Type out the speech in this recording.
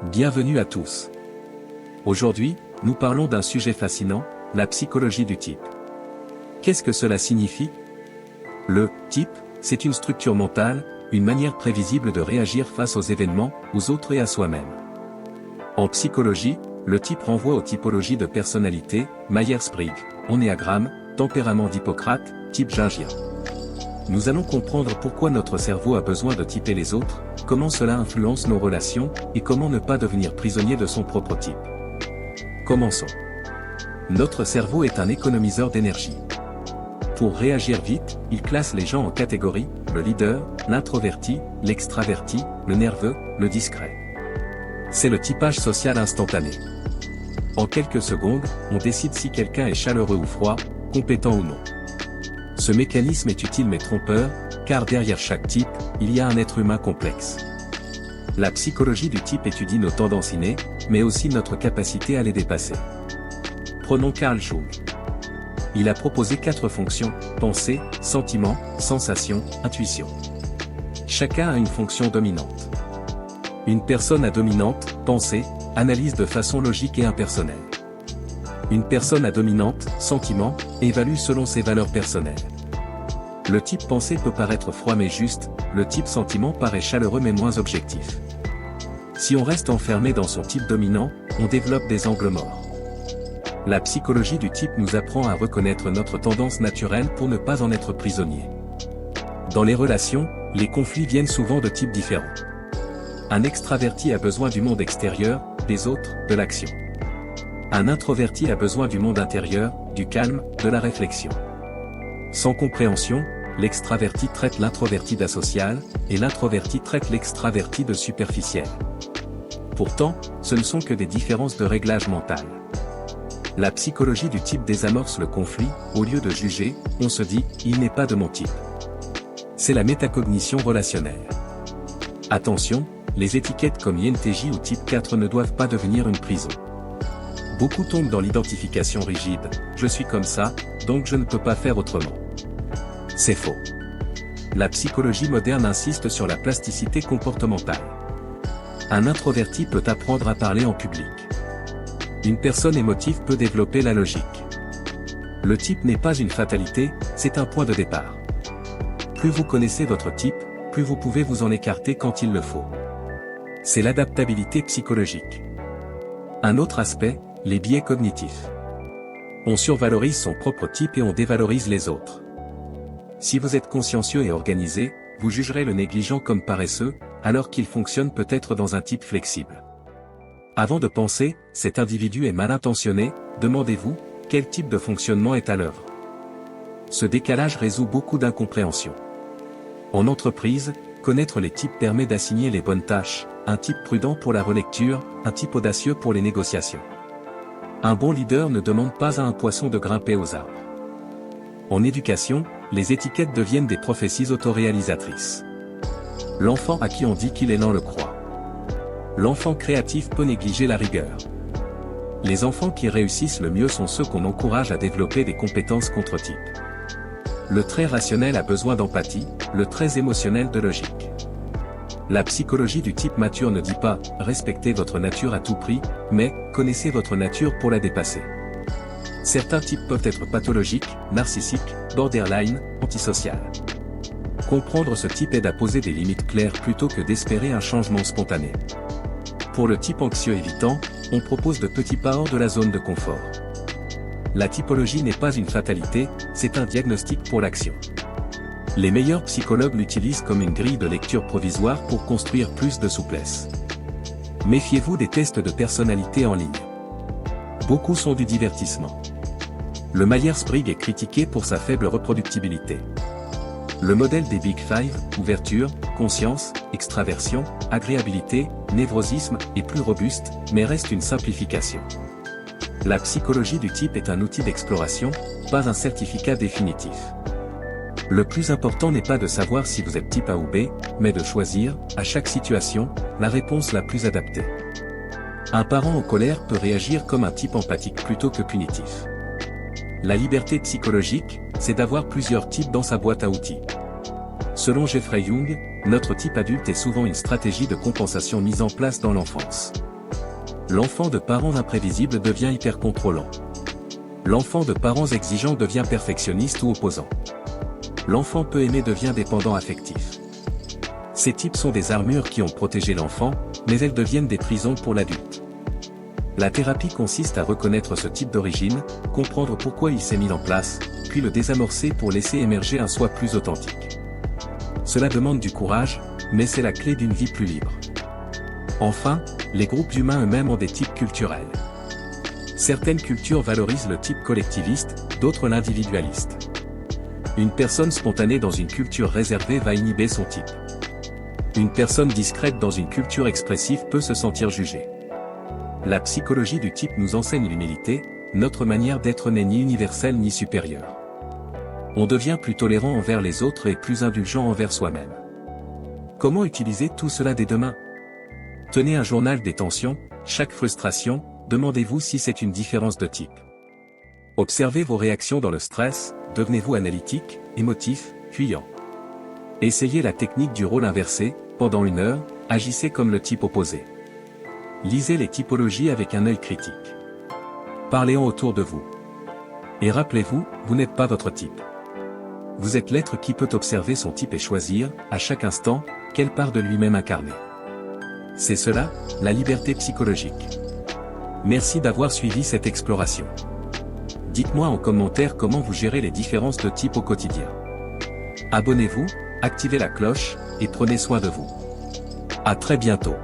Bienvenue à tous. Aujourd'hui, nous parlons d'un sujet fascinant, la psychologie du type. Qu'est-ce que cela signifie? Le type, c'est une structure mentale, une manière prévisible de réagir face aux événements, aux autres et à soi-même. En psychologie, le type renvoie aux typologies de personnalité, Myers-Briggs, ennéagramme, tempérament d'Hippocrate, type gingien. Nous allons comprendre pourquoi notre cerveau a besoin de typer les autres, comment cela influence nos relations, et comment ne pas devenir prisonnier de son propre type. Commençons. Notre cerveau est un économiseur d'énergie. Pour réagir vite, il classe les gens en catégories, le leader, l'introverti, l'extraverti, le nerveux, le discret. C'est le typage social instantané. En quelques secondes, on décide si quelqu'un est chaleureux ou froid, compétent ou non. Ce mécanisme est utile mais trompeur, car derrière chaque type, il y a un être humain complexe. La psychologie du type étudie nos tendances innées, mais aussi notre capacité à les dépasser. Prenons Carl Jung. Il a proposé 4 fonctions, pensée, sentiment, sensation, intuition. Chacun a une fonction dominante. Une personne à dominante, pensée, analyse de façon logique et impersonnelle. Une personne à dominante, sentiment, évalue selon ses valeurs personnelles. Le type pensée peut paraître froid mais juste, le type sentiment paraît chaleureux mais moins objectif. Si on reste enfermé dans son type dominant, on développe des angles morts. La psychologie du type nous apprend à reconnaître notre tendance naturelle pour ne pas en être prisonnier. Dans les relations, les conflits viennent souvent de types différents. Un extraverti a besoin du monde extérieur, des autres, de l'action. Un introverti a besoin du monde intérieur, du calme, de la réflexion. Sans compréhension, l'extraverti traite l'introverti d'asocial, et l'introverti traite l'extraverti de superficiel. Pourtant, ce ne sont que des différences de réglage mental. La psychologie du type désamorce le conflit, au lieu de juger, on se dit « il n'est pas de mon type ». C'est la métacognition relationnelle. Attention, les étiquettes comme INTJ ou type 4 ne doivent pas devenir une prison. Beaucoup tombent dans l'identification rigide, je suis comme ça, donc je ne peux pas faire autrement. C'est faux. La psychologie moderne insiste sur la plasticité comportementale. Un introverti peut apprendre à parler en public. Une personne émotive peut développer la logique. Le type n'est pas une fatalité, c'est un point de départ. Plus vous connaissez votre type, plus vous pouvez vous en écarter quand il le faut. C'est l'adaptabilité psychologique. Un autre aspect, les biais cognitifs. On survalorise son propre type et on dévalorise les autres. Si vous êtes consciencieux et organisé, vous jugerez le négligent comme paresseux, alors qu'il fonctionne peut-être dans un type flexible. Avant de penser, cet individu est mal intentionné, demandez-vous, quel type de fonctionnement est à l'œuvre. Ce décalage résout beaucoup d'incompréhension. En entreprise, connaître les types permet d'assigner les bonnes tâches, un type prudent pour la relecture, un type audacieux pour les négociations. Un bon leader ne demande pas à un poisson de grimper aux arbres. En éducation, les étiquettes deviennent des prophéties autoréalisatrices. L'enfant à qui on dit qu'il est lent le croit. L'enfant créatif peut négliger la rigueur. Les enfants qui réussissent le mieux sont ceux qu'on encourage à développer des compétences contre-types. Le très rationnel a besoin d'empathie, le très émotionnel de logique. La psychologie du type mature ne dit pas « respectez votre nature à tout prix », mais « connaissez votre nature pour la dépasser ». Certains types peuvent être pathologiques, narcissiques, borderline, antisocial. Comprendre ce type aide à poser des limites claires plutôt que d'espérer un changement spontané. Pour le type anxieux évitant, on propose de petits pas hors de la zone de confort. La typologie n'est pas une fatalité, c'est un diagnostic pour l'action. Les meilleurs psychologues l'utilisent comme une grille de lecture provisoire pour construire plus de souplesse. Méfiez-vous des tests de personnalité en ligne. Beaucoup sont du divertissement. Le Myers-Briggs est critiqué pour sa faible reproductibilité. Le modèle des Big Five, ouverture, conscience, extraversion, agréabilité, névrosisme, est plus robuste, mais reste une simplification. La psychologie du type est un outil d'exploration, pas un certificat définitif. Le plus important n'est pas de savoir si vous êtes type A ou B, mais de choisir, à chaque situation, la réponse la plus adaptée. Un parent en colère peut réagir comme un type empathique plutôt que punitif. La liberté psychologique, c'est d'avoir plusieurs types dans sa boîte à outils. Selon Jeffrey Young, notre type adulte est souvent une stratégie de compensation mise en place dans l'enfance. L'enfant de parents imprévisibles devient hyper contrôlant. L'enfant de parents exigeants devient perfectionniste ou opposant. L'enfant peu aimé devient dépendant affectif. Ces types sont des armures qui ont protégé l'enfant, mais elles deviennent des prisons pour l'adulte. La thérapie consiste à reconnaître ce type d'origine, comprendre pourquoi il s'est mis en place, puis le désamorcer pour laisser émerger un soi plus authentique. Cela demande du courage, mais c'est la clé d'une vie plus libre. Enfin, les groupes humains eux-mêmes ont des types culturels. Certaines cultures valorisent le type collectiviste, d'autres l'individualiste. Une personne spontanée dans une culture réservée va inhiber son type. Une personne discrète dans une culture expressive peut se sentir jugée. La psychologie du type nous enseigne l'humilité, notre manière d'être n'est ni universelle ni supérieure. On devient plus tolérant envers les autres et plus indulgent envers soi-même. Comment utiliser tout cela dès demain? Tenez un journal des tensions, chaque frustration, demandez-vous si c'est une différence de type. Observez vos réactions dans le stress, devenez-vous analytique, émotif, fuyant. Essayez la technique du rôle inversé, pendant 1 heure, agissez comme le type opposé. Lisez les typologies avec un œil critique. Parlez-en autour de vous. Et rappelez-vous, vous n'êtes pas votre type. Vous êtes l'être qui peut observer son type et choisir, à chaque instant, quelle part de lui-même incarner. C'est cela, la liberté psychologique. Merci d'avoir suivi cette exploration. Dites-moi en commentaire comment vous gérez les différences de type au quotidien. Abonnez-vous, activez la cloche, et prenez soin de vous. À très bientôt.